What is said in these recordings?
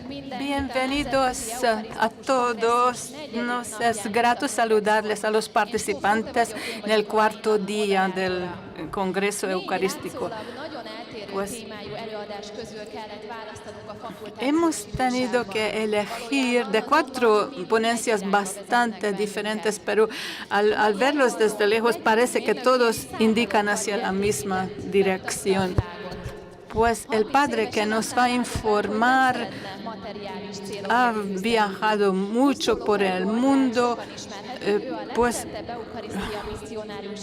Bienvenidos a todos. Nos es grato saludarles a los participantes en el cuarto día del Congreso Eucarístico. Pues hemos tenido que elegir de 4 ponencias bastante diferentes, pero al verlos desde lejos parece que todos indican hacia la misma dirección. Pues el padre que nos va a informar ha viajado mucho por el mundo, pues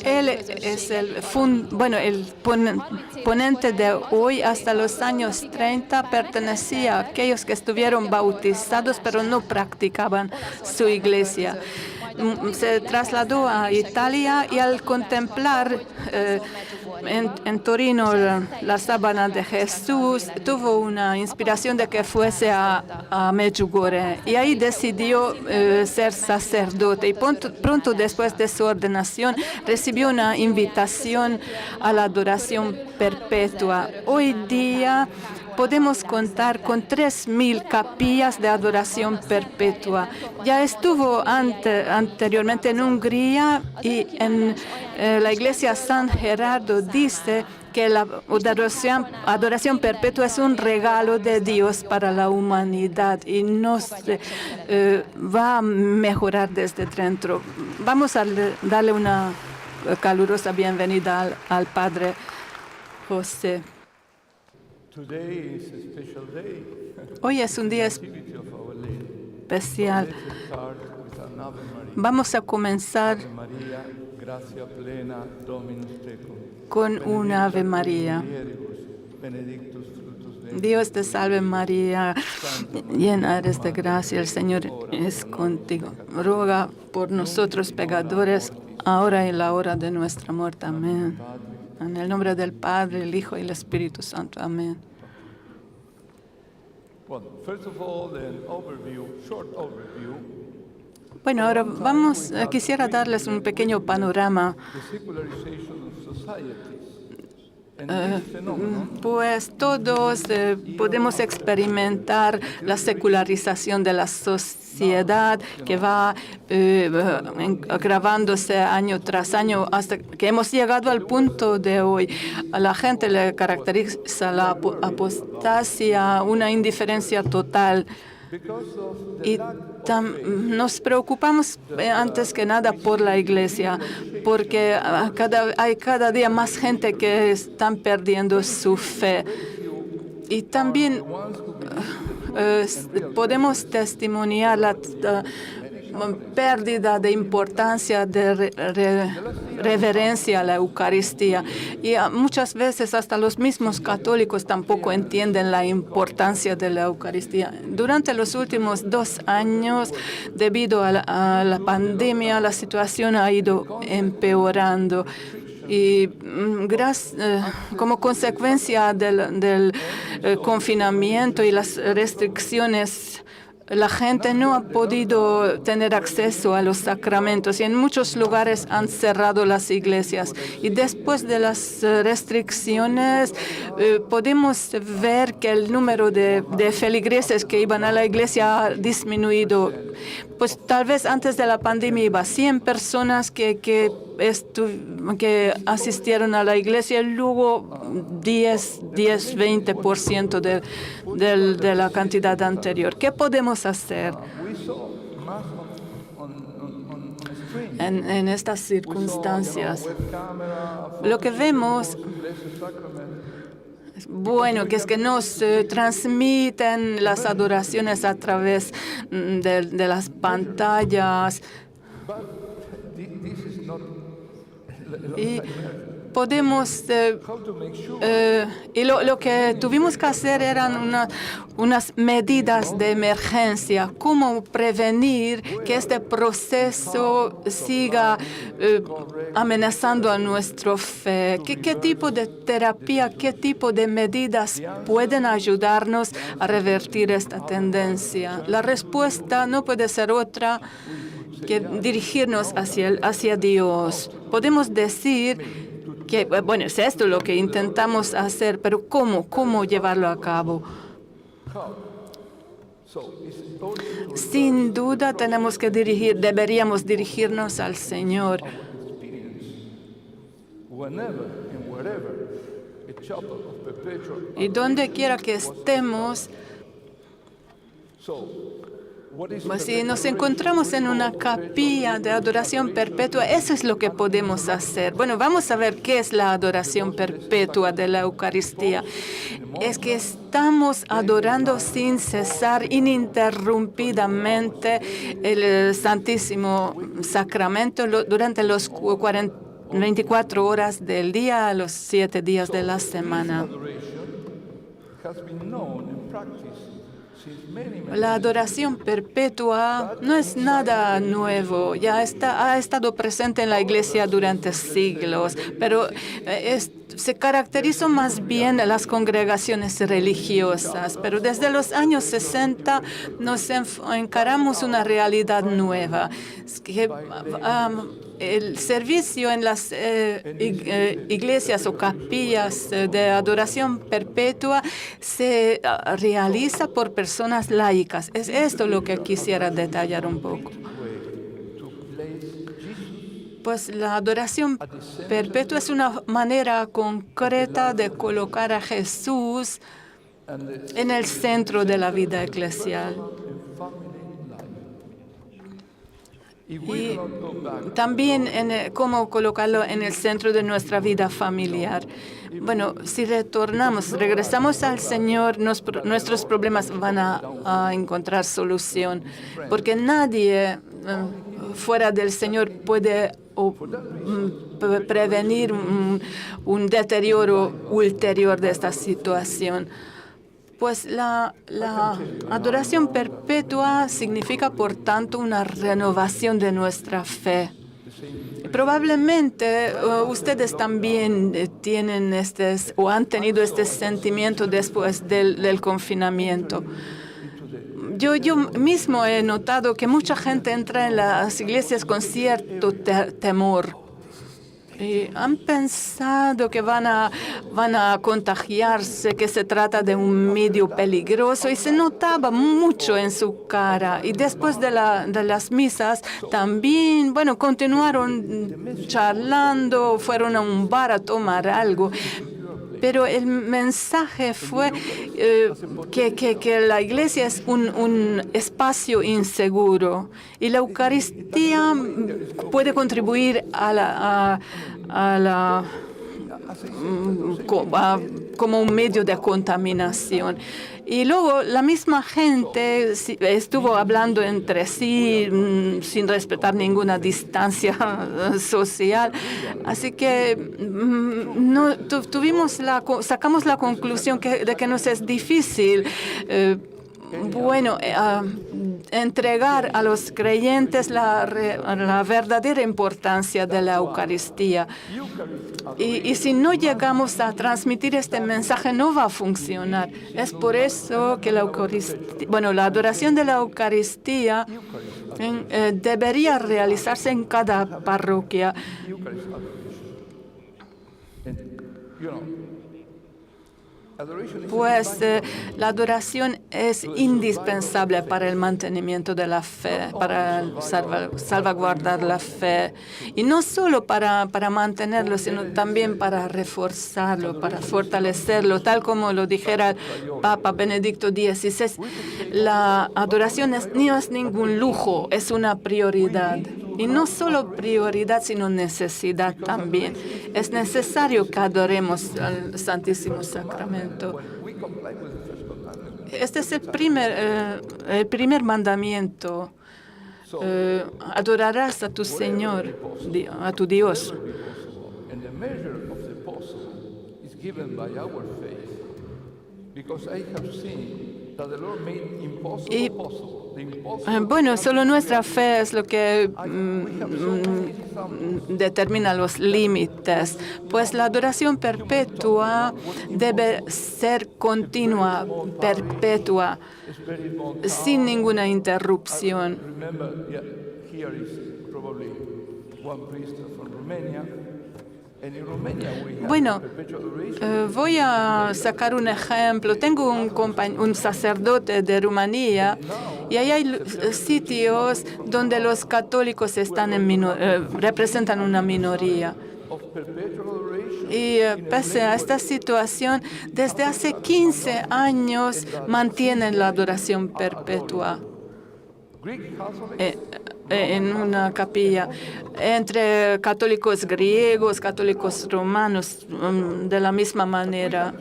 él es el ponente de hoy. Hasta los años 30 pertenecía a aquellos que estuvieron bautizados pero no practicaban su iglesia. Se trasladó a Italia y al contemplar en Torino la sábana de Jesús, tuvo una inspiración de que fuese a Medjugorje y ahí decidió ser sacerdote. Y pronto después de su ordenación recibió una invitación a la adoración perpetua. Hoy día podemos contar con 3.000 capillas de adoración perpetua. Ya estuvo anteriormente en Hungría y en la iglesia San Gerardo dice que la adoración perpetua es un regalo de Dios para la humanidad y nos va a mejorar desde dentro. Vamos a darle una calurosa bienvenida al Padre José. Hoy es un día especial. Vamos a comenzar con un Ave María. Dios te salve María, llena eres de gracia, el Señor es contigo. Ruega por nosotros pecadores, ahora y en la hora de nuestra muerte. Amén. En el nombre del Padre, el Hijo y el Espíritu Santo. Amén. Bueno, ahora quisiera darles un pequeño panorama. Pues todos podemos experimentar la secularización de la sociedad que va agravándose año tras año hasta que hemos llegado al punto de hoy. A la gente le caracteriza la apostasia, una indiferencia total. Y nos preocupamos antes que nada por la iglesia, porque hay cada día más gente que están perdiendo su fe. Y también podemos testimoniar la pérdida de importancia, de reverencia a la Eucaristía. Y muchas veces hasta los mismos católicos tampoco entienden la importancia de la Eucaristía. Durante los últimos 2 años, debido a la pandemia, la situación ha ido empeorando. Y como consecuencia del confinamiento y las restricciones, la gente no ha podido tener acceso a los sacramentos y en muchos lugares han cerrado las iglesias. Y después de las restricciones podemos ver que el número de feligreses que iban a la iglesia ha disminuido. Pues tal vez antes de la pandemia iba 100 personas que asistieron a la iglesia, y luego 20% de la cantidad anterior. ¿Qué podemos hacer en estas circunstancias? Lo que vemos, bueno, que es que nos transmiten las adoraciones a través de las pantallas. Y podemos y lo que tuvimos que hacer eran unas medidas de emergencia. ¿Cómo prevenir que este proceso siga amenazando a nuestra fe? ¿Qué tipo de terapia, qué tipo de medidas pueden ayudarnos a revertir esta tendencia? La respuesta no puede ser otra que dirigirnos hacia Dios. Podemos decir que, bueno, es esto lo que intentamos hacer, pero ¿cómo llevarlo a cabo? Sin duda deberíamos dirigirnos al Señor. Y donde quiera que estemos, pues si nos encontramos en una capilla de adoración perpetua, eso es lo que podemos hacer. Bueno, vamos a ver qué es la adoración perpetua de la Eucaristía. Es que estamos adorando sin cesar, ininterrumpidamente, el Santísimo Sacramento durante los 24 horas del día, los 7 días de la semana. La adoración perpetua no es nada nuevo, ya ha estado presente en la Iglesia durante siglos, pero se caracterizó más bien las congregaciones religiosas. Pero desde los años 60 nos encaramos una realidad nueva. Es que, el servicio en las iglesias o capillas de adoración perpetua se realiza por personas laicas. Es esto lo que quisiera detallar un poco. Pues la adoración perpetua es una manera concreta de colocar a Jesús en el centro de la vida eclesial. Y también cómo colocarlo en el centro de nuestra vida familiar. Bueno, si regresamos al Señor, nuestros problemas van a encontrar solución, porque nadie fuera del Señor puede prevenir un deterioro ulterior de esta situación. Pues la adoración perpetua significa, por tanto, una renovación de nuestra fe. Probablemente ustedes también tienen o han tenido este sentimiento después del confinamiento. Yo mismo he notado que mucha gente entra en las iglesias con cierto temor. Y han pensado que van a contagiarse, que se trata de un medio peligroso, y se notaba mucho en su cara. Y después de las misas también, bueno, continuaron charlando, fueron a un bar a tomar algo. Pero el mensaje fue que la iglesia es un espacio inseguro y la Eucaristía puede contribuir como un medio de contaminación. Y luego la misma gente estuvo hablando entre sí sin respetar ninguna distancia social. Así que sacamos la conclusión de que nos es difícil entregar a los creyentes la verdadera importancia de la Eucaristía. Y si no llegamos a transmitir este mensaje, no va a funcionar. Es por eso que la adoración de la Eucaristía debería realizarse en cada parroquia. Pues la adoración es indispensable para el mantenimiento de la fe, para salvaguardar la fe. Y no solo para mantenerlo, sino también para reforzarlo, para fortalecerlo. Tal como lo dijera el Papa Benedicto XVI, la adoración no es ningún lujo, es una prioridad. Y no solo prioridad, sino necesidad también. Es necesario que adoremos al Santísimo Sacramento. Este es el primer mandamiento. Adorarás a tu Señor, a tu Dios. Y bueno, solo nuestra fe es lo que determina los límites, pues la adoración perpetua debe ser continua, perpetua, sin ninguna interrupción. Bueno, voy a sacar un ejemplo. Tengo un sacerdote de Rumanía y ahí hay sitios donde los católicos están representan una minoría. Y pese a esta situación, desde hace 15 años mantienen la adoración perpetua en una capilla entre católicos griegos, católicos romanos, de la misma manera.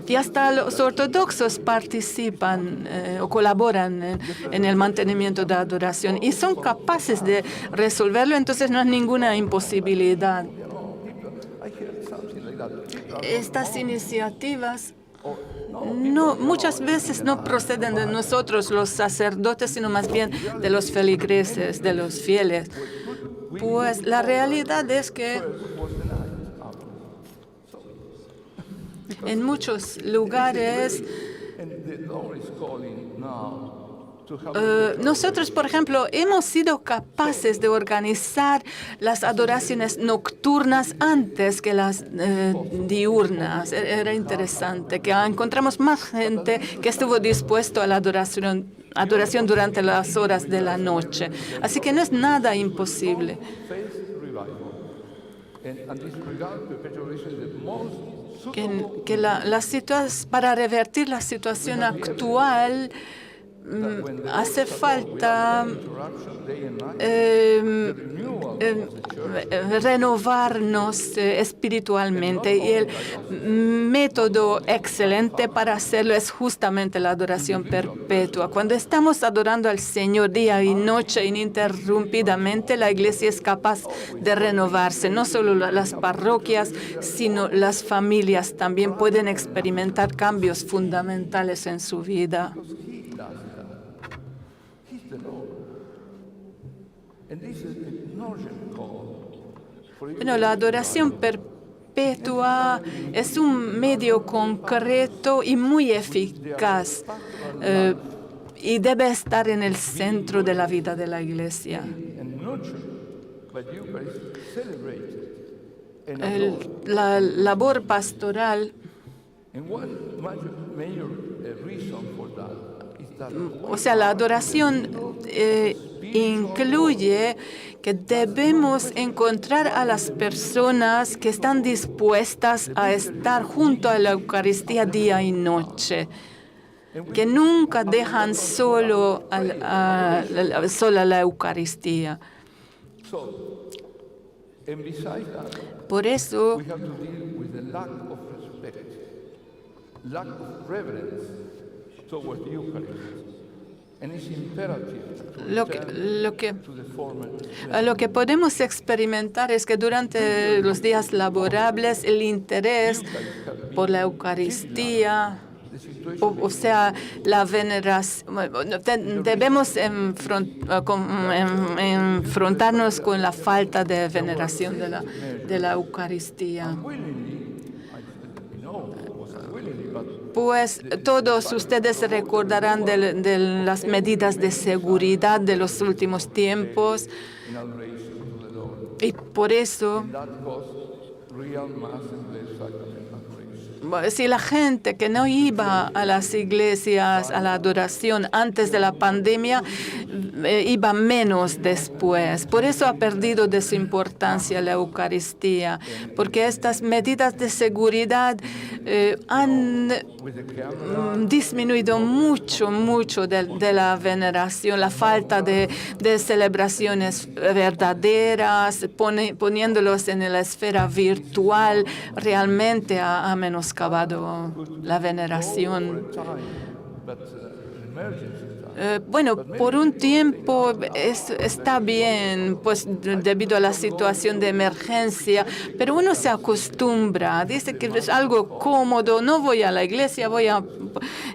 Y hasta los ortodoxos participan o colaboran en el mantenimiento de adoración y son capaces de resolverlo, entonces no es ninguna imposibilidad. Estas iniciativas muchas veces no proceden de nosotros los sacerdotes, sino más bien de los feligreses, de los fieles. Pues la realidad es que en muchos lugares nosotros, por ejemplo, hemos sido capaces de organizar las adoraciones nocturnas antes que las diurnas. Era interesante que encontramos más gente que estuvo dispuesto a la adoración durante las horas de la noche. Así que no es nada imposible. Para revertir la situación actual, hace falta renovarnos espiritualmente y el método excelente para hacerlo es justamente la adoración perpetua. Cuando estamos adorando al Señor día y noche ininterrumpidamente, la Iglesia es capaz de renovarse. No solo las parroquias, sino las familias también pueden experimentar cambios fundamentales en su vida. Bueno, la adoración perpetua es un medio concreto y muy eficaz y debe estar en el centro de la vida de la Iglesia. La labor pastoral la adoración incluye que debemos encontrar a las personas que están dispuestas a estar junto a la Eucaristía día y noche, que nunca dejan sola la Eucaristía. Por eso, lo que podemos experimentar es que durante los días laborables el interés por la Eucaristía, la veneración, debemos enfrentarnos con la falta de veneración de la Eucaristía. Pues todos ustedes recordarán de las medidas de seguridad de los últimos tiempos y por eso, si la gente que no iba a las iglesias, a la adoración antes de la pandemia, iba menos después. Por eso ha perdido de su importancia la Eucaristía, porque estas medidas de seguridad han disminuido mucho de la veneración, la falta de celebraciones verdaderas, poniéndolos en la esfera virtual, realmente ha menoscabado la veneración. Bueno, por un tiempo está bien, pues debido a la situación de emergencia, pero uno se acostumbra, dice que es algo cómodo, no voy a la iglesia, voy a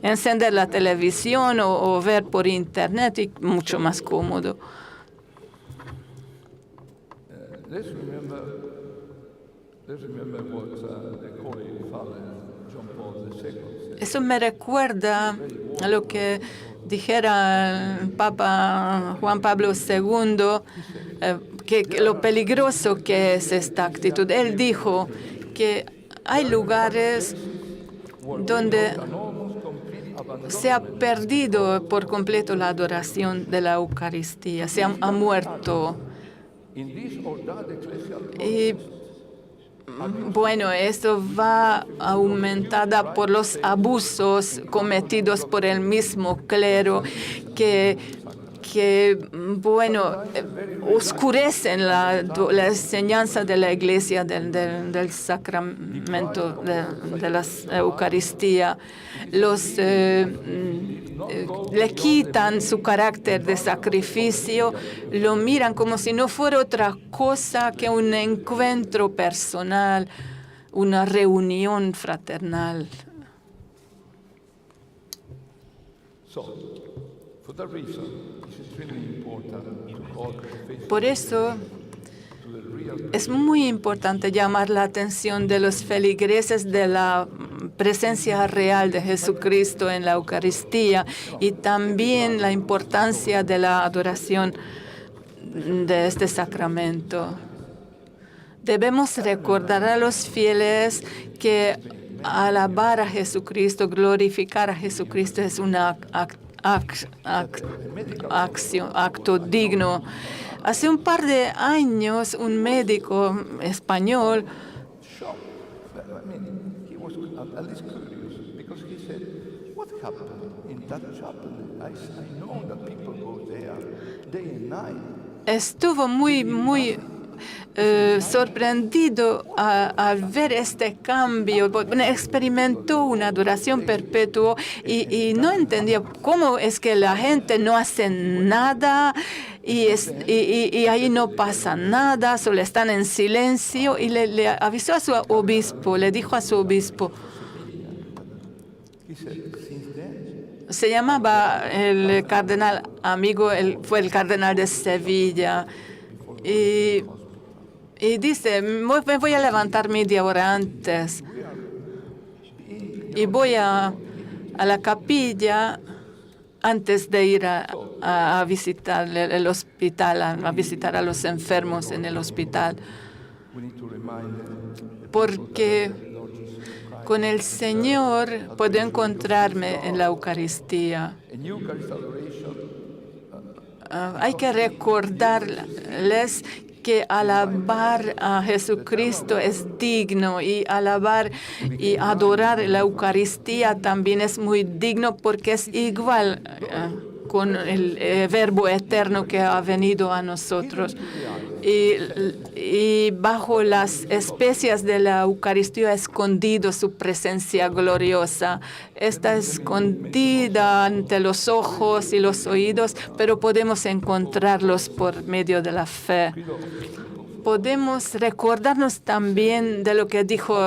encender la televisión o ver por internet y mucho más cómodo. Eso me recuerda a lo que dijera el Papa Juan Pablo II, que lo peligroso que es esta actitud. Él dijo que hay lugares donde se ha perdido por completo la adoración de la Eucaristía, ha muerto. Y bueno, esto va aumentada por los abusos cometidos por el mismo clero que oscurecen la enseñanza de la Iglesia del sacramento de la Eucaristía. Le quitan su carácter de sacrificio, lo miran como si no fuera otra cosa que un encuentro personal, una reunión fraternal. Por eso es muy importante llamar la atención de los feligreses de la presencia real de Jesucristo en la Eucaristía y también la importancia de la adoración de este sacramento. Debemos recordar a los fieles que alabar a Jesucristo, glorificar a Jesucristo es un acto digno. Hace un par de años, un médico español estuvo muy sorprendido al ver este cambio. Experimentó una adoración perpetua y no entendía cómo es que la gente no hace nada y ahí no pasa nada, solo están en silencio. Y le avisó a su obispo, le dijo a su obispo. Se llamaba el cardenal amigo, fue el cardenal de Sevilla. Y dice, me voy a levantar media hora antes y voy a la capilla antes de ir a visitar el hospital, a visitar a los enfermos en el hospital. Porque con el Señor puedo encontrarme en la Eucaristía. Hay que recordarles que alabar a Jesucristo es digno y alabar y adorar la Eucaristía también es muy digno porque es igual con el Verbo eterno que ha venido a nosotros. Y bajo las especias de la Eucaristía ha escondido su presencia gloriosa. Está escondida ante los ojos y los oídos, pero podemos encontrarlos por medio de la fe. Podemos recordarnos también de lo que dijo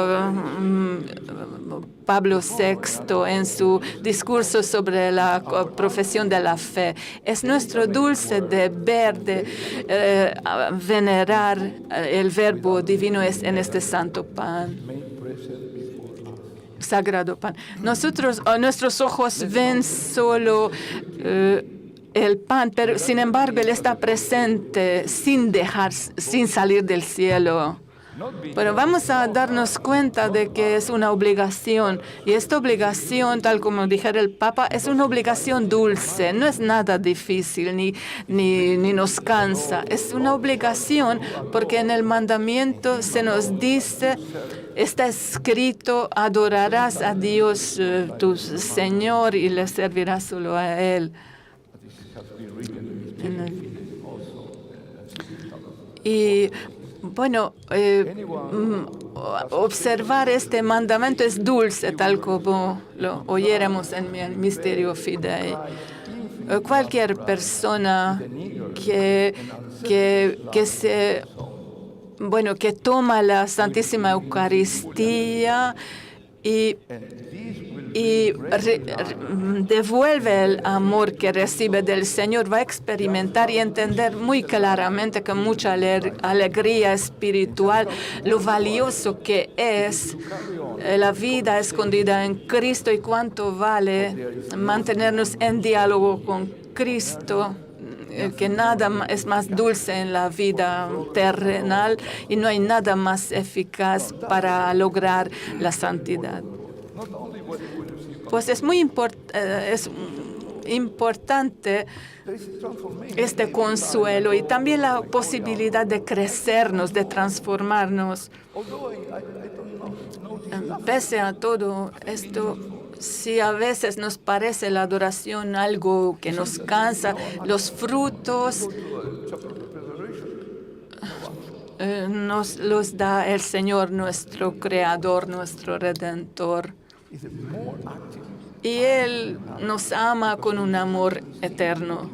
Pablo VI en su discurso sobre la profesión de la fe. Es nuestro dulce deber de venerar el Verbo divino en este santo pan, sagrado pan. Nuestros ojos ven solo el pan, pero sin embargo Él está presente sin salir del cielo. Pero vamos a darnos cuenta de que es una obligación. Y esta obligación, tal como dijera el Papa, es una obligación dulce. No es nada difícil ni nos cansa. Es una obligación porque en el mandamiento se nos dice, está escrito, adorarás a Dios tu Señor y le servirás solo a Él. Y bueno, observar este mandamiento es dulce, tal como lo oyéramos en el Misterio Fidei. Cualquier persona que toma la Santísima Eucaristía y devuelve el amor que recibe del Señor, va a experimentar y entender muy claramente con mucha alegría espiritual lo valioso que es la vida escondida en Cristo y cuánto vale mantenernos en diálogo con Cristo que nada es más dulce en la vida terrenal y no hay nada más eficaz para lograr la santidad. Pues es muy importante este consuelo y también la posibilidad de crecernos, de transformarnos. Pese a todo esto, si a veces nos parece la adoración algo que nos cansa, los frutos nos los da el Señor, nuestro Creador, nuestro Redentor. Y Él nos ama con un amor eterno.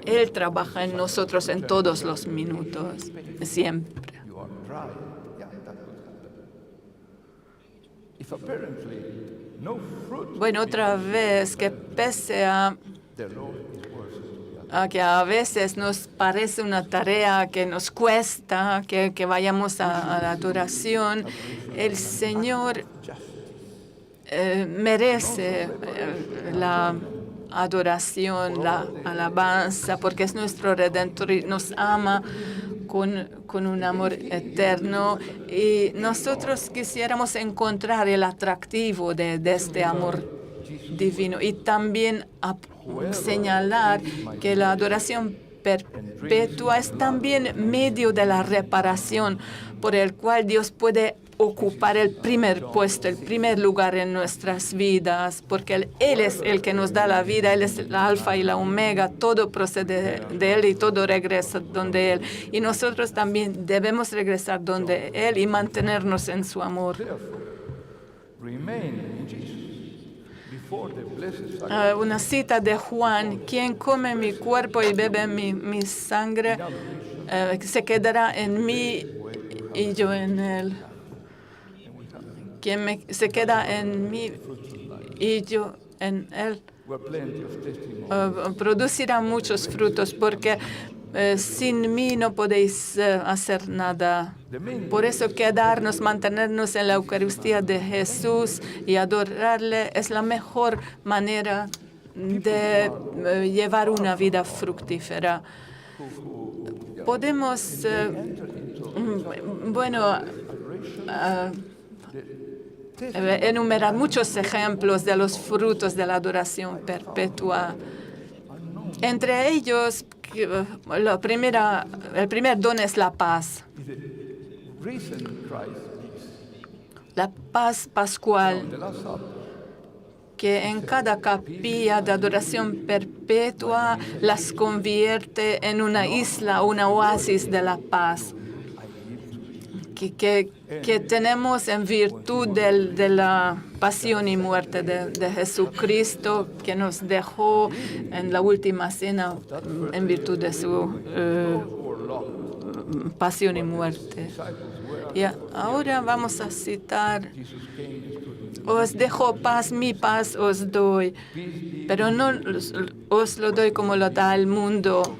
Él trabaja en nosotros en todos los minutos, siempre. Bueno, otra vez, que pese a que a veces nos parece una tarea que nos cuesta, que vayamos a la adoración, el Señor merece la adoración, la alabanza, porque es nuestro Redentor y nos ama con un amor eterno. Y nosotros quisiéramos encontrar el atractivo de este amor divino y también señalar que la adoración perpetua es también medio de la reparación por el cual Dios puede ocupar el primer puesto, el primer lugar en nuestras vidas, porque Él es el que nos da la vida, Él es el alfa y la omega, todo procede de Él y todo regresa donde Él. Y nosotros también debemos regresar donde Él y mantenernos en su amor. Una cita de Juan: quien come mi cuerpo y bebe mi sangre se quedará en mí y yo en él. Quien se queda en mí y yo en él producirá muchos frutos, porque sin mí no podéis hacer nada. Por eso quedarnos, mantenernos en la Eucaristía de Jesús y adorarle es la mejor manera de llevar una vida fructífera. Podemos, enumerar muchos ejemplos de los frutos de la adoración perpetua. Entre ellos, el primer don es la paz. La paz pascual, que en cada capilla de adoración perpetua las convierte en una isla, una oasis de la paz, que tenemos en virtud de la pasión y muerte de Jesucristo, que nos dejó en la última cena en virtud de su pasión y muerte. Y ahora vamos a citar: os dejo paz, mi paz os doy, pero no os lo doy como lo da el mundo.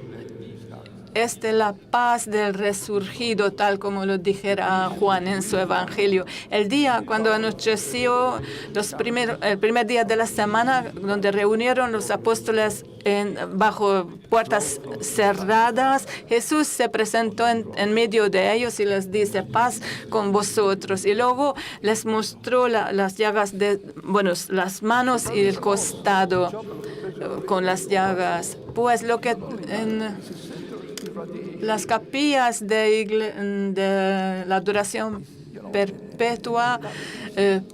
Esta es la paz del resurgido, tal como lo dijera Juan en su Evangelio. El día cuando anocheció, el primer día de la semana, donde reunieron los apóstoles bajo puertas cerradas, Jesús se presentó en medio de ellos y les dice: paz con vosotros. Y luego les mostró las llagas las manos y el costado con las llagas. Pues lo que las capillas de la adoración perpetua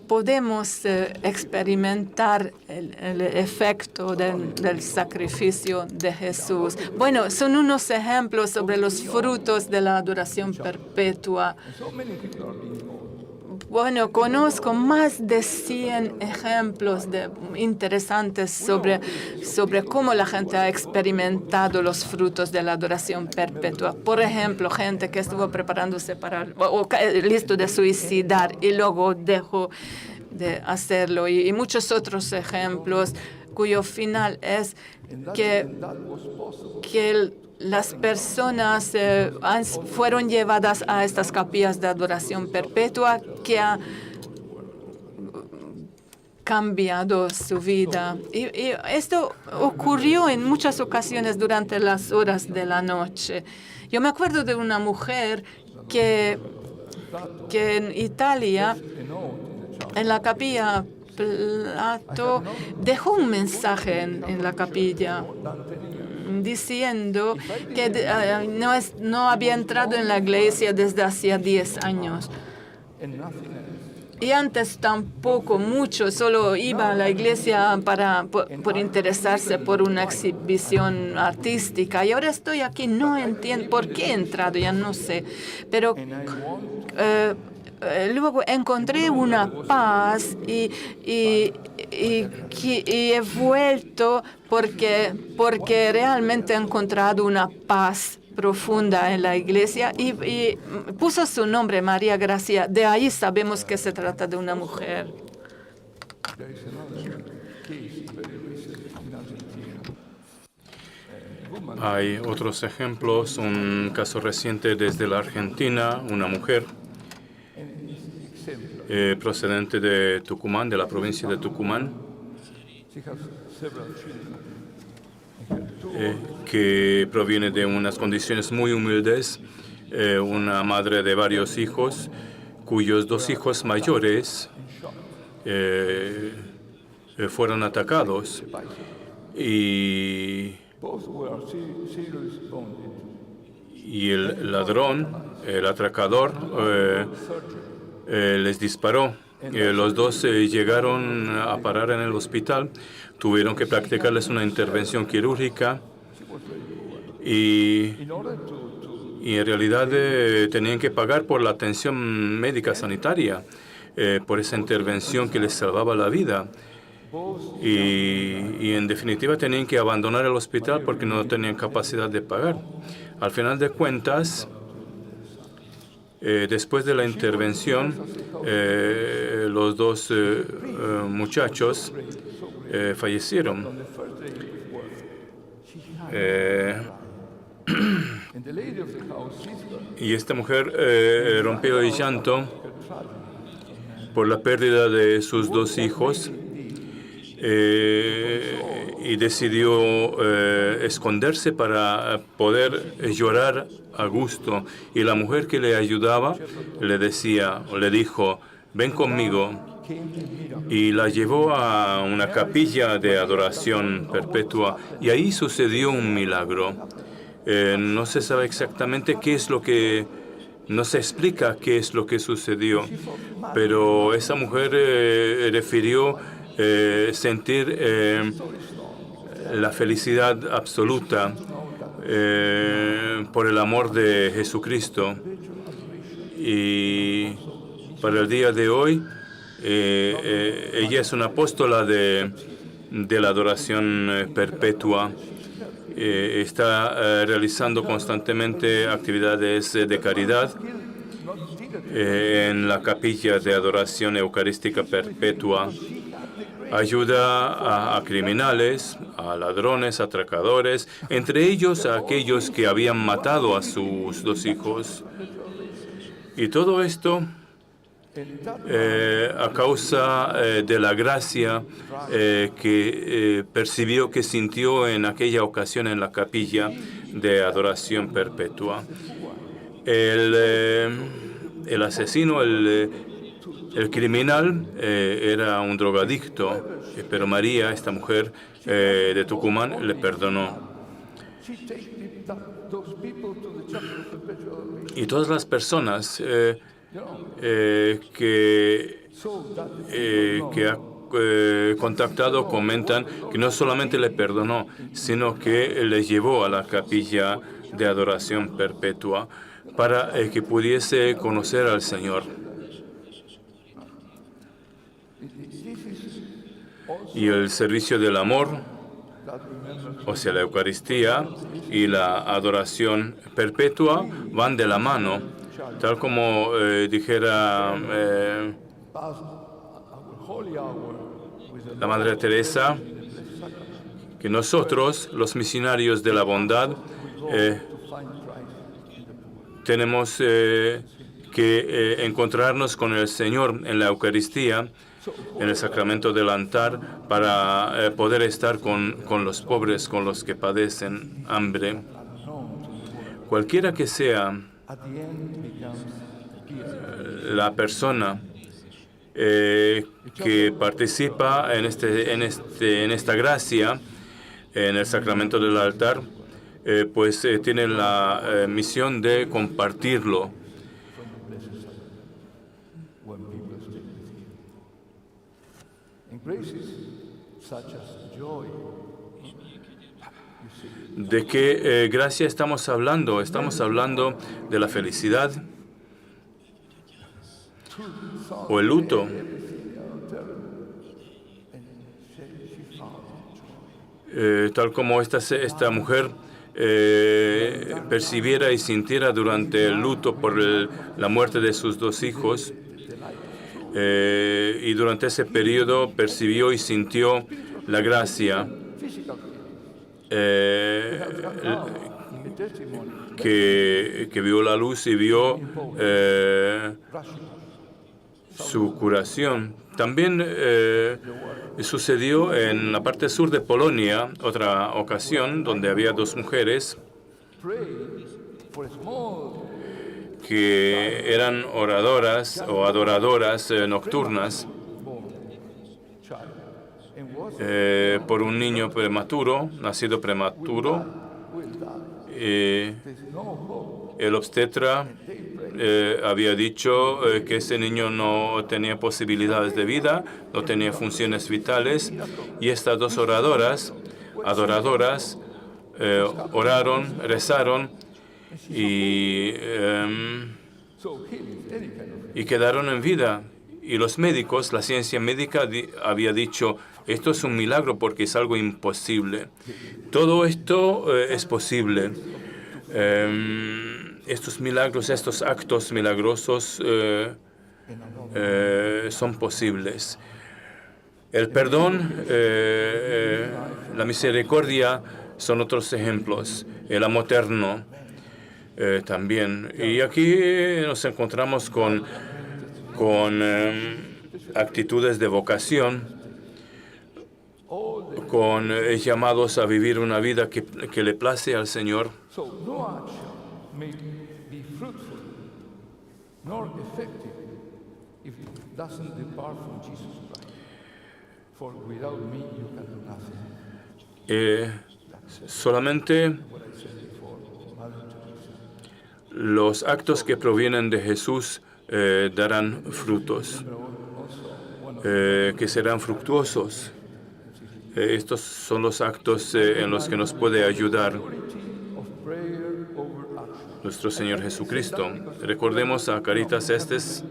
podemos experimentar el efecto del sacrificio de Jesús. Bueno, son unos ejemplos sobre los frutos de la adoración perpetua. Bueno, conozco más de 100 ejemplos interesantes sobre cómo la gente ha experimentado los frutos de la adoración perpetua. Por ejemplo, gente que estuvo preparándose o listo de suicidar y luego dejó de hacerlo. Y muchos otros ejemplos cuyo final es que las personas fueron llevadas a estas capillas de adoración perpetua que ha cambiado su vida. Y esto ocurrió en muchas ocasiones durante las horas de la noche. Yo me acuerdo de una mujer que en Italia, en la capilla Plato, dejó un mensaje en la capilla diciendo que no había entrado en la iglesia desde hacía 10 años. Y antes tampoco mucho, solo iba a la iglesia por interesarse por una exhibición artística. Y ahora estoy aquí, no entiendo por qué he entrado, ya no sé. Pero luego encontré una paz y he vuelto porque realmente he encontrado una paz profunda en la iglesia y puso su nombre, María Gracia. De ahí sabemos que se trata de una mujer. Hay otros ejemplos, un caso reciente desde la Argentina, una mujer procedente de Tucumán, de la provincia de Tucumán, que proviene de unas condiciones muy humildes, una madre de varios hijos, cuyos 2 hijos mayores fueron atacados y el ladrón, el atracador, les disparó. Los 2 llegaron a parar en el hospital, tuvieron que practicarles una intervención quirúrgica y en realidad tenían que pagar por la atención médica sanitaria, por esa intervención que les salvaba la vida. Y en definitiva tenían que abandonar el hospital porque no tenían capacidad de pagar. Al final de cuentas, después de la intervención, los 2 muchachos fallecieron. Y esta mujer rompió el llanto por la pérdida de sus 2 hijos y decidió esconderse para poder llorar a gusto. Y la mujer que le ayudaba le dijo, ven conmigo. Y la llevó a una capilla de adoración perpetua y ahí sucedió un milagro. No se sabe exactamente qué es lo que, no se explica qué es lo que sucedió, pero esa mujer refirió sentir la felicidad absoluta por el amor de Jesucristo. Y para el día de hoy, ella es una apóstola de la adoración perpetua. Está realizando constantemente actividades de caridad en la capilla de adoración eucarística perpetua. Ayuda a criminales, a ladrones, atracadores, entre ellos a aquellos que habían matado a sus 2 hijos. Y todo esto a causa de la gracia que percibió, que sintió en aquella ocasión en la capilla de adoración perpetua. El asesino, el criminal, era un drogadicto, pero María, esta mujer de Tucumán, le perdonó. Y todas las personas que ha contactado comentan que no solamente le perdonó, sino que le llevó a la capilla de adoración perpetua para que pudiese conocer al Señor. Y el servicio del amor, o sea, la Eucaristía y la adoración perpetua van de la mano, tal como dijera la Madre Teresa, que nosotros, los misionarios de la bondad, tenemos que encontrarnos con el Señor en la Eucaristía, en el sacramento del altar, para poder estar con los pobres, con los que padecen hambre. Cualquiera que sea la persona que participa en esta gracia, en el sacramento del altar, pues tiene la misión de compartirlo. ¿De qué gracia estamos hablando? Estamos hablando de la felicidad o el luto. Tal como esta mujer percibiera y sintiera durante el luto por la muerte de sus dos hijos, y durante ese periodo percibió y sintió la gracia que vio la luz y vio su curación. También sucedió en la parte sur de Polonia, otra ocasión, donde había dos mujeres que eran oradoras o adoradoras nocturnas por un niño prematuro, nacido prematuro. El obstetra había dicho que ese niño no tenía posibilidades de vida, no tenía funciones vitales, y estas dos adoradoras, oraron, rezaron y quedaron en vida. Y los médicos, la ciencia médica había dicho, esto es un milagro porque es algo imposible. Todo esto es posible. Estos milagros, estos actos milagrosos son posibles. El perdón, la misericordia son otros ejemplos. El amor eterno también. Y aquí nos encontramos con actitudes de vocación, con llamados a vivir una vida que le place al Señor. Solamente los actos que provienen de Jesús darán frutos, que serán fructuosos. Estos son los actos en los que nos puede ayudar nuestro Señor Jesucristo. Recordemos a Caritas Estes,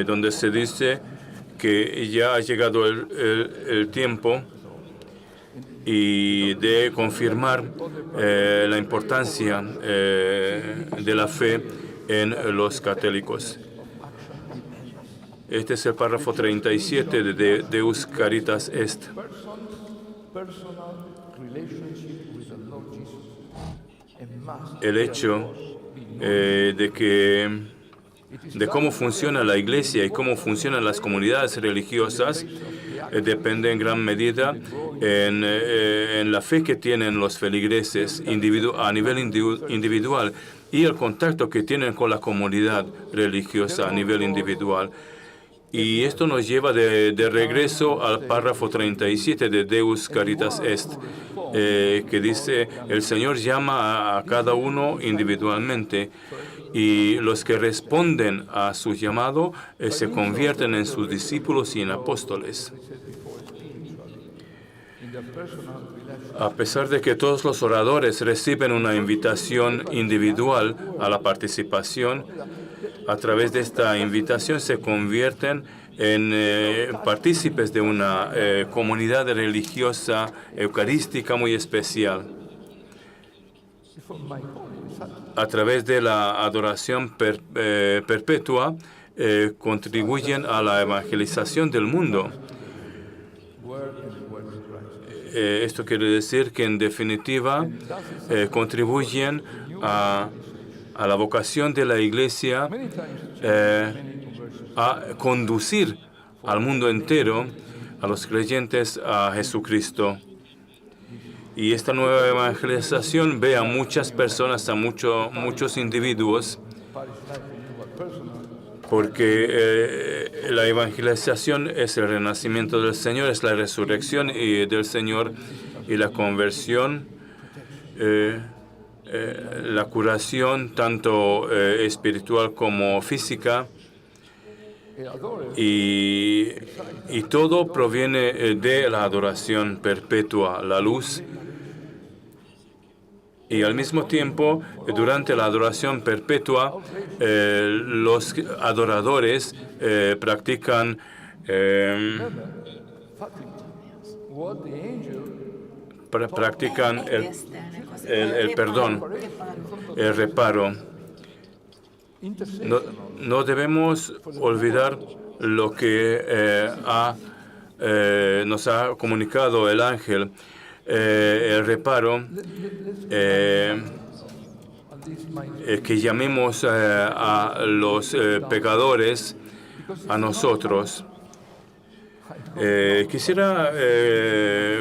donde se dice que ya ha llegado el tiempo y de confirmar la importancia de la fe en los católicos. Este es el párrafo 37 de Deus Caritas Est. El hecho de cómo funciona la Iglesia y cómo funcionan las comunidades religiosas depende en gran medida en la fe que tienen los feligreses a nivel individual y el contacto que tienen con la comunidad religiosa a nivel individual. Y esto nos lleva de regreso al párrafo 37 de Deus Caritas Est, que dice, el Señor llama a cada uno individualmente y los que responden a su llamado se convierten en sus discípulos y en apóstoles. A pesar de que todos los oradores reciben una invitación individual a la participación, a través de esta invitación se convierten en partícipes de una comunidad religiosa eucarística muy especial. A través de la adoración perpetua contribuyen a la evangelización del mundo. esto quiere decir que en definitiva contribuyen a la vocación de la Iglesia a conducir al mundo entero, a los creyentes, a Jesucristo. Y esta nueva evangelización ve a muchas personas, a muchos individuos, porque la evangelización es el renacimiento del Señor, es la resurrección del Señor y la conversión, la curación tanto espiritual como física. Y todo proviene de la adoración perpetua, la luz. Y al mismo tiempo, durante la adoración perpetua, los adoradores practican el perdón, el reparo. No debemos olvidar lo que nos ha comunicado el ángel, el reparo, que llamemos a los pecadores a nosotros. Quisiera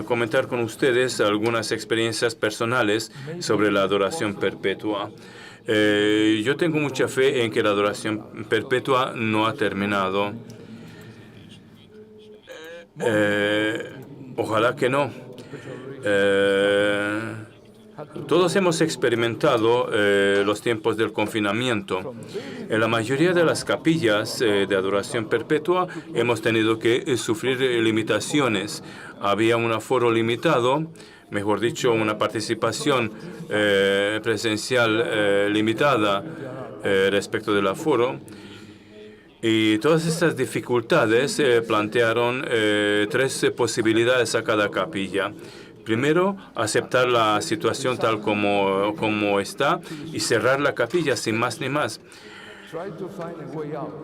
comentar con ustedes algunas experiencias personales sobre la adoración perpetua. Yo tengo mucha fe en que la adoración perpetua no ha terminado. Ojalá que no. Todos hemos experimentado los tiempos del confinamiento. En la mayoría de las capillas de adoración perpetua hemos tenido que sufrir limitaciones. Había un aforo limitado, mejor dicho, una participación presencial limitada respecto del aforo. Y todas estas dificultades plantearon tres posibilidades a cada capilla. Primero, aceptar la situación tal como está y cerrar la capilla sin más ni más.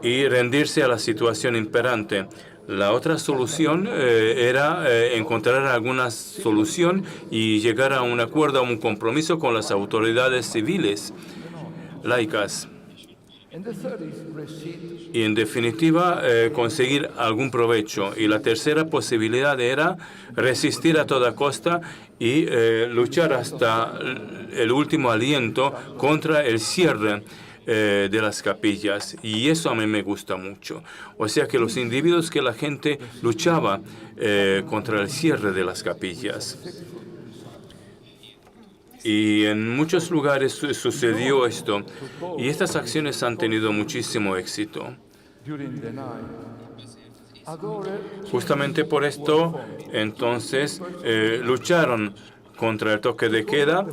Y rendirse a la situación imperante. La otra solución era encontrar alguna solución y llegar a un acuerdo, a un compromiso con las autoridades civiles, laicas. Y en definitiva, conseguir algún provecho. Y la tercera posibilidad era resistir a toda costa y luchar hasta el último aliento contra el cierre de las capillas. Y eso a mí me gusta mucho. O sea que los individuos, que la gente luchaba contra el cierre de las capillas. Y en muchos lugares sucedió esto. Y estas acciones han tenido muchísimo éxito. Justamente por esto, entonces, lucharon contra el toque de queda,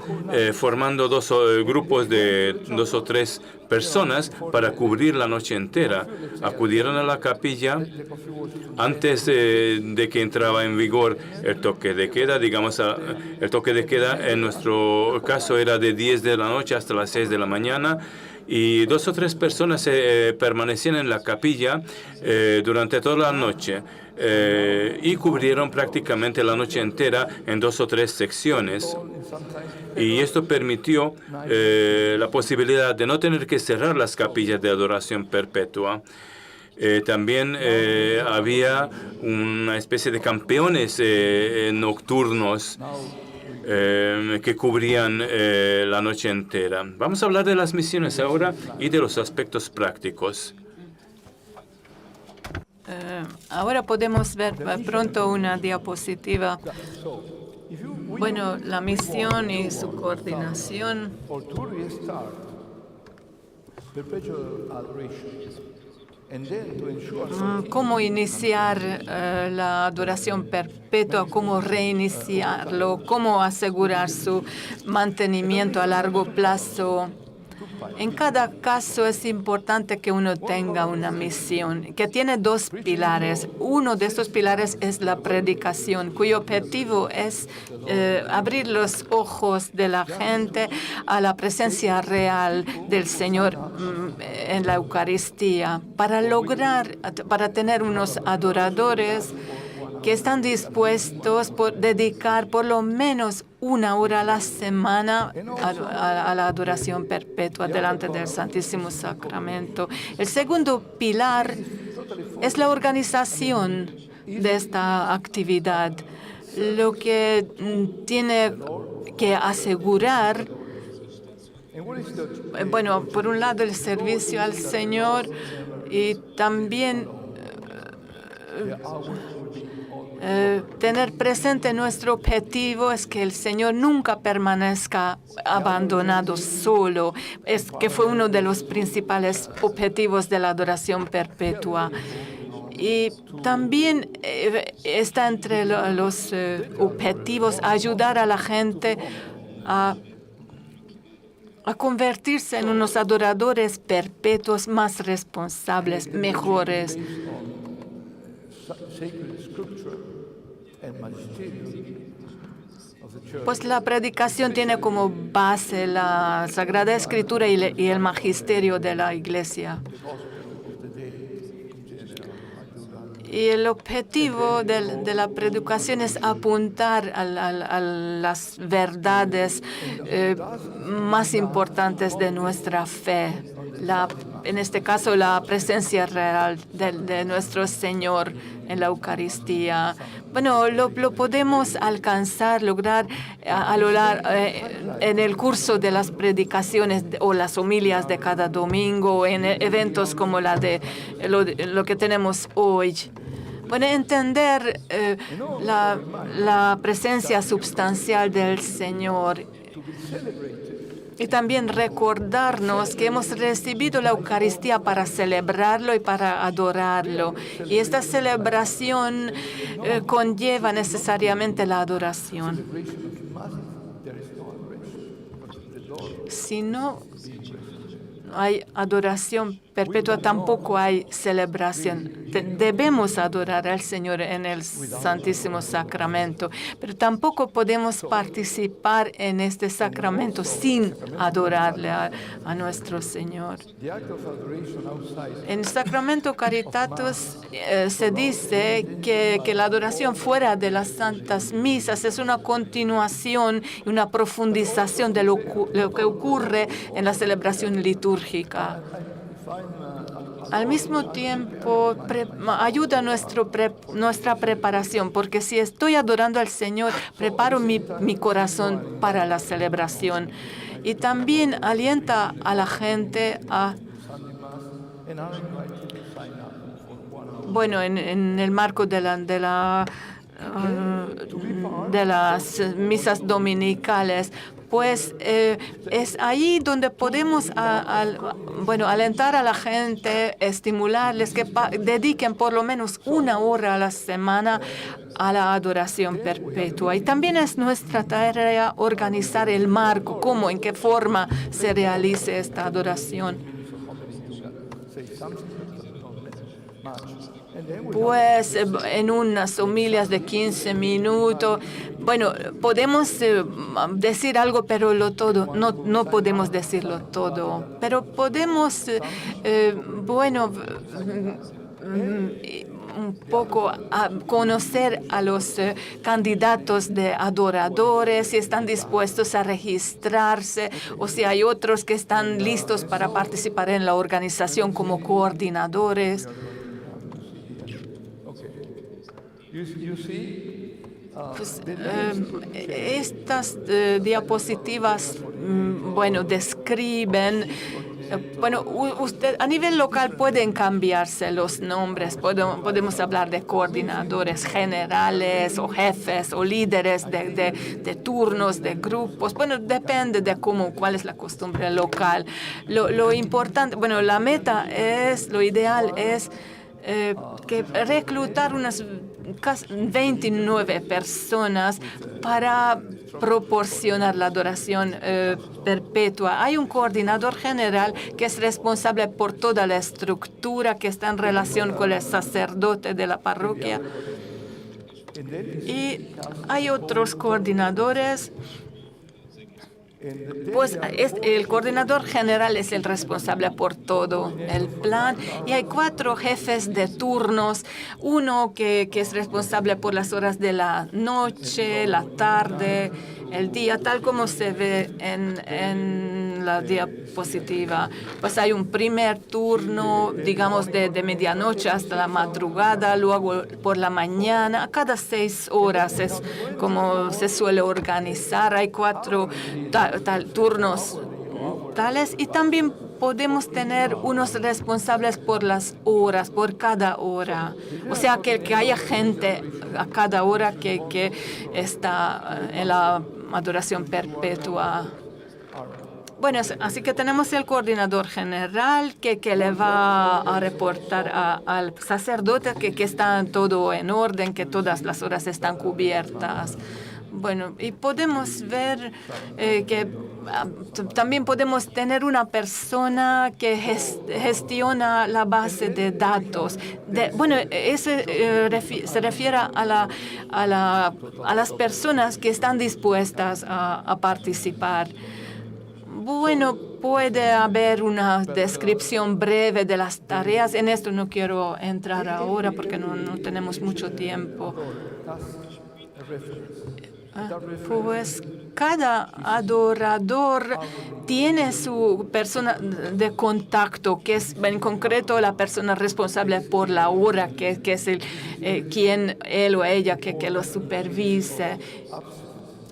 formando dos grupos de 2 o 3 personas para cubrir la noche entera. Acudieron a la capilla antes de que entraba en vigor el toque de queda. Digamos, el toque de queda en nuestro caso era de 10 de la noche hasta las 6 de la mañana. Y 2 o 3 personas permanecían en la capilla durante toda la noche y cubrieron prácticamente la noche entera en 2 o 3 secciones. Y esto permitió la posibilidad de no tener que cerrar las capillas de adoración perpetua. También había una especie de campeones nocturnos que cubrían la noche entera. Vamos a hablar de las misiones ahora y de los aspectos prácticos. Ahora podemos ver pronto una diapositiva. Bueno, la misión y su coordinación. Cómo iniciar la adoración perpetua, cómo reiniciarlo, cómo asegurar su mantenimiento a largo plazo. En cada caso es importante que uno tenga una misión que tiene 2 pilares. Uno de estos pilares es la predicación, cuyo objetivo es abrir los ojos de la gente a la presencia real del Señor en la Eucaristía, para tener unos adoradores que están dispuestos a dedicar por lo menos 1 hora a la semana a la adoración perpetua delante del Santísimo Sacramento. El segundo pilar es la organización de esta actividad, lo que tiene que asegurar, bueno, por un lado el servicio al Señor y también tener presente nuestro objetivo es que el Señor nunca permanezca abandonado solo, es que fue uno de los principales objetivos de la adoración perpetua. Y también está entre los objetivos ayudar a la gente a convertirse en unos adoradores perpetuos más responsables, mejores. Pues la predicación tiene como base la Sagrada Escritura y el magisterio de la Iglesia. Y el objetivo de la predicación es apuntar a las verdades más importantes de nuestra fe. En este caso, la presencia real de nuestro Señor en la Eucaristía. Bueno, lo podemos alcanzar, lograr en el curso de las predicaciones o las homilias de cada domingo, en eventos como lo que tenemos hoy. Bueno, entender la presencia substancial del Señor y también recordarnos que hemos recibido la Eucaristía para celebrarlo y para adorarlo. Y esta celebración conlleva necesariamente la adoración. Si no hay adoración perpetua, tampoco hay celebración. Debemos adorar al Señor en el Santísimo Sacramento, pero tampoco podemos participar en este sacramento sin adorarle a nuestro Señor. En el Sacramento Caritatis se dice que la adoración fuera de las Santas Misas es una continuación y una profundización de lo que ocurre en la celebración litúrgica. Al mismo tiempo, ayuda a nuestra preparación, porque si estoy adorando al Señor, preparo mi corazón para la celebración. Y también alienta a la gente bueno, en el marco de las misas dominicales, pues es ahí donde podemos alentar a la gente, estimularles que dediquen por lo menos 1 hora a la semana a la adoración perpetua. Y también es nuestra tarea organizar el marco, cómo, en qué forma se realice esta adoración. Pues en unas homilias de 15 minutos, bueno, podemos decir algo, pero no podemos decirlo todo. Pero podemos, un poco conocer a los candidatos de adoradores, si están dispuestos a registrarse o si hay otros que están listos para participar en la organización como coordinadores. Pues, estas diapositivas, describen. Usted a nivel local pueden cambiarse los nombres. Podemos hablar de coordinadores generales o jefes o líderes de turnos, de grupos. Bueno, depende de cuál es la costumbre local. Lo importante, la meta lo ideal es que reclutar unas 29 personas para proporcionar la adoración perpetua. Hay un coordinador general que es responsable por toda la estructura que está en relación con el sacerdote de la parroquia. Y hay otros coordinadores Pues el coordinador general es el responsable por todo el plan y hay 4 jefes de turnos, uno que es responsable por las horas de la noche, la tarde, el día, tal como se ve en la diapositiva. Pues hay un primer turno, digamos, de medianoche hasta la madrugada, luego por la mañana, cada 6 horas es como se suele organizar. Hay 4 turnos tales y también podemos tener unos responsables por las horas, por cada hora. O sea, que haya gente a cada hora que está en la adoración perpetua. Bueno, así que tenemos el coordinador general que le va a reportar al sacerdote que está todo en orden, que todas las horas están cubiertas. Bueno, y podemos ver que también podemos tener una persona que gestiona la base de datos. Bueno, eso se refiere a las personas que están dispuestas a participar. Bueno, puede haber una descripción breve de las tareas. En esto no quiero entrar ahora porque no tenemos mucho tiempo. Pues cada adorador tiene su persona de contacto, que es en concreto la persona responsable por la hora, que es quien él o ella que lo supervise.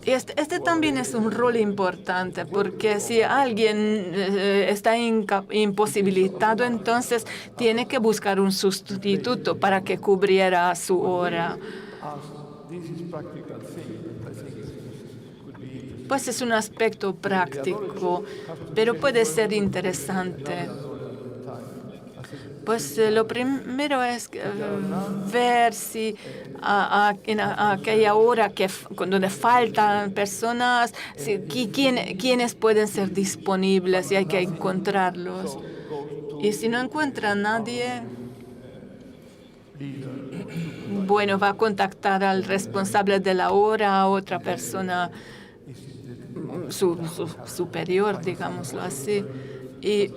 Este también es un rol importante porque si alguien está imposibilitado, entonces tiene que buscar un sustituto para que cubriera su hora. Pues es un aspecto práctico, pero puede ser interesante. Pues lo primero es ver si en aquella hora donde faltan personas, quiénes pueden ser disponibles y hay que encontrarlos. Y si no encuentra a nadie, bueno, va a contactar al responsable de la hora, a otra persona, su superior, digámoslo así. Y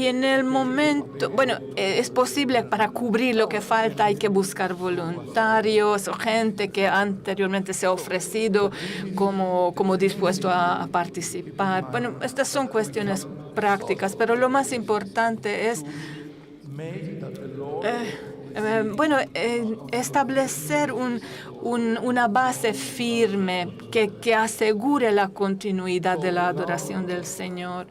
en el momento, bueno, es posible para cubrir lo que falta, hay que buscar voluntarios o gente que anteriormente se ha ofrecido como dispuesto a participar. Bueno, estas son cuestiones prácticas, pero lo más importante es establecer una base firme que asegure la continuidad de la adoración del Señor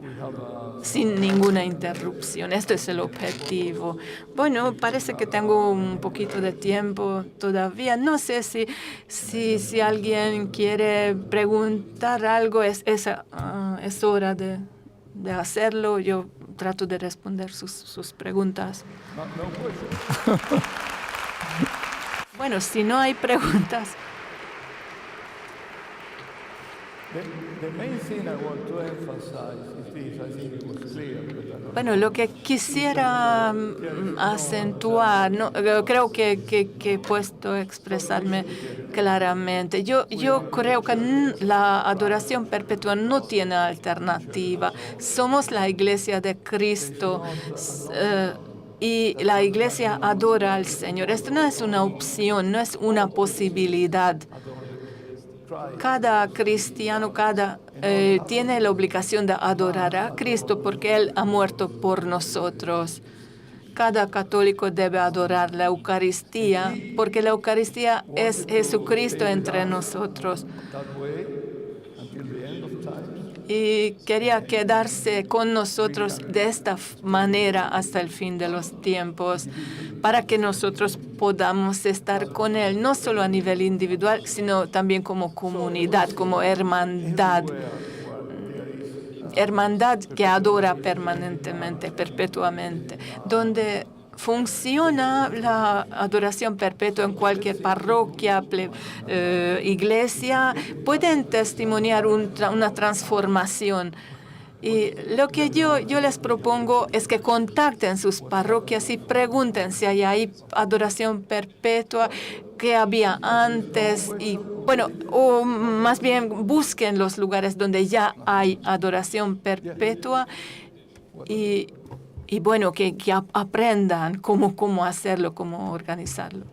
sin ninguna interrupción. Esto es el objetivo. Bueno, parece que tengo un poquito de tiempo todavía. No sé si alguien quiere preguntar algo. Es hora de hacerlo. Yo trato de responder sus preguntas. Bueno, si no hay preguntas. Bueno, lo que quisiera acentuar, creo que he puesto a expresarme claramente. Yo creo que la adoración perpetua no tiene alternativa. Somos la Iglesia de Cristo. Y la Iglesia adora al Señor. Esto no es una opción, no es una posibilidad. Cada cristiano tiene la obligación de adorar a Cristo porque Él ha muerto por nosotros. Cada católico debe adorar la Eucaristía porque la Eucaristía es Jesucristo entre nosotros. Y quería quedarse con nosotros de esta manera hasta el fin de los tiempos, para que nosotros podamos estar con Él, no solo a nivel individual, sino también como comunidad, como hermandad. Hermandad que adora permanentemente, perpetuamente, donde funciona la adoración perpetua en cualquier parroquia, iglesia, pueden testimoniar una transformación. Y lo que yo les propongo es que contacten sus parroquias y pregunten si hay ahí adoración perpetua, que había antes y, bueno, o más bien busquen los lugares donde ya hay adoración perpetua y bueno, que aprendan cómo hacerlo, cómo organizarlo.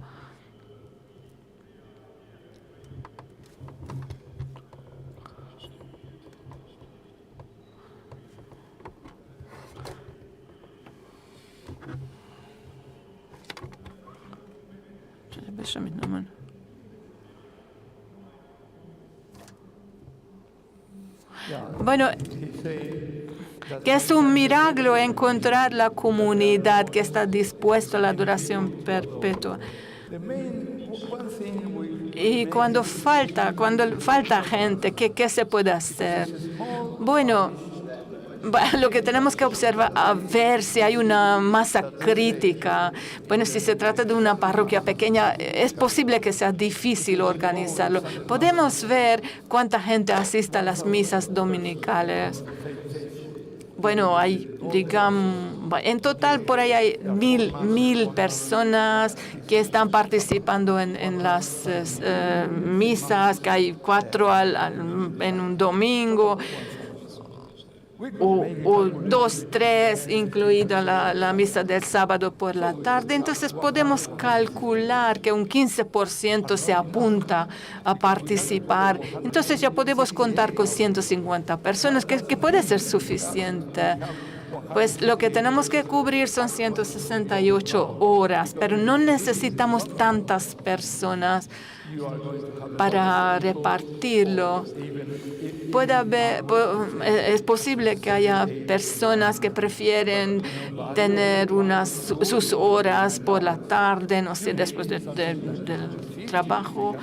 Bueno, que es un milagro encontrar la comunidad que está dispuesta a la adoración perpetua. Y cuando falta gente, ¿qué se puede hacer? Bueno, lo que tenemos que observar, a ver si hay una masa crítica. Bueno, si se trata de una parroquia pequeña, es posible que sea difícil organizarlo. Podemos ver cuánta gente asiste a las misas dominicales. Bueno, hay, digamos, en total por ahí hay 1,000 personas que están participando en las misas, que hay 4 en un domingo. O 2, 3, incluida la misa del sábado por la tarde. Entonces podemos calcular que un 15% se apunta a participar. Entonces ya podemos contar con 150 personas, que puede ser suficiente. Pues lo que tenemos que cubrir son 168 horas, pero no necesitamos tantas personas para repartirlo. Es posible que haya personas que prefieren tener sus horas por la tarde, no sé, después del trabajo.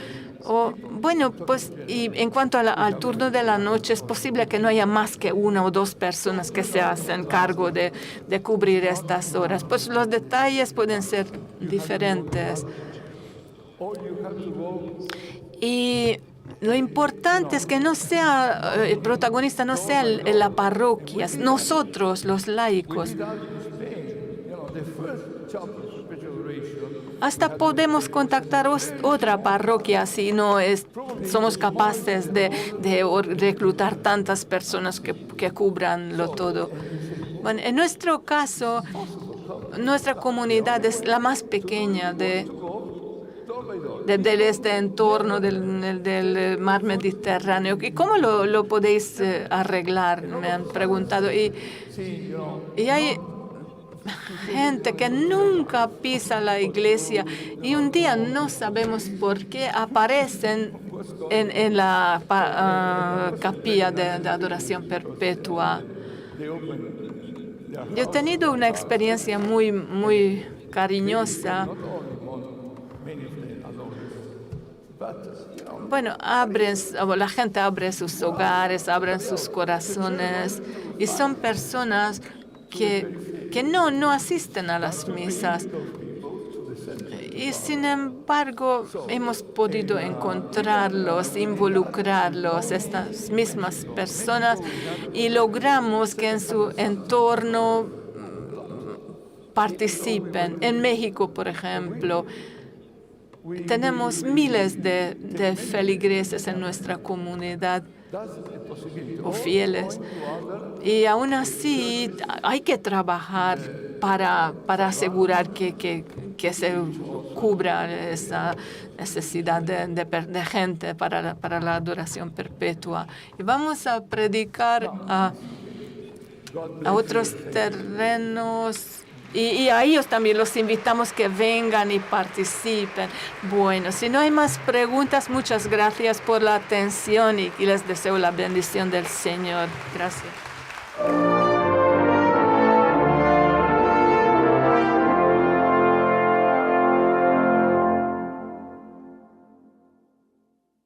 O, bueno, pues, y en cuanto al turno de la noche, es posible que no haya más que 1 o 2 personas que se hacen cargo de cubrir estas horas. Pues los detalles pueden ser diferentes. Y lo importante es que no sea el protagonista, no sea la parroquia, nosotros los laicos. Hasta podemos contactar otra parroquia si no somos capaces de reclutar tantas personas que cubranlo todo. Bueno, en nuestro caso, nuestra comunidad es la más pequeña de este entorno del mar Mediterráneo. ¿Y cómo lo podéis arreglar? Me han preguntado. Y hay gente que nunca pisa la iglesia y un día no sabemos por qué aparecen en la capilla de adoración perpetua. Yo he tenido una experiencia muy, muy cariñosa. Bueno, la gente abre sus hogares, abren sus corazones y son personas que no asisten a las misas. Y sin embargo, hemos podido encontrarlos, involucrarlos, estas mismas personas, y logramos que en su entorno participen. En México, por ejemplo, tenemos miles de feligreses en nuestra comunidad o fieles. Y aún así hay que trabajar para asegurar que se cubra esa necesidad de gente para la adoración perpetua. Y vamos a predicar a otros terrenos. Y a ellos también los invitamos que vengan y participen. Bueno, si no hay más preguntas, muchas gracias por la atención y les deseo la bendición del Señor. Gracias.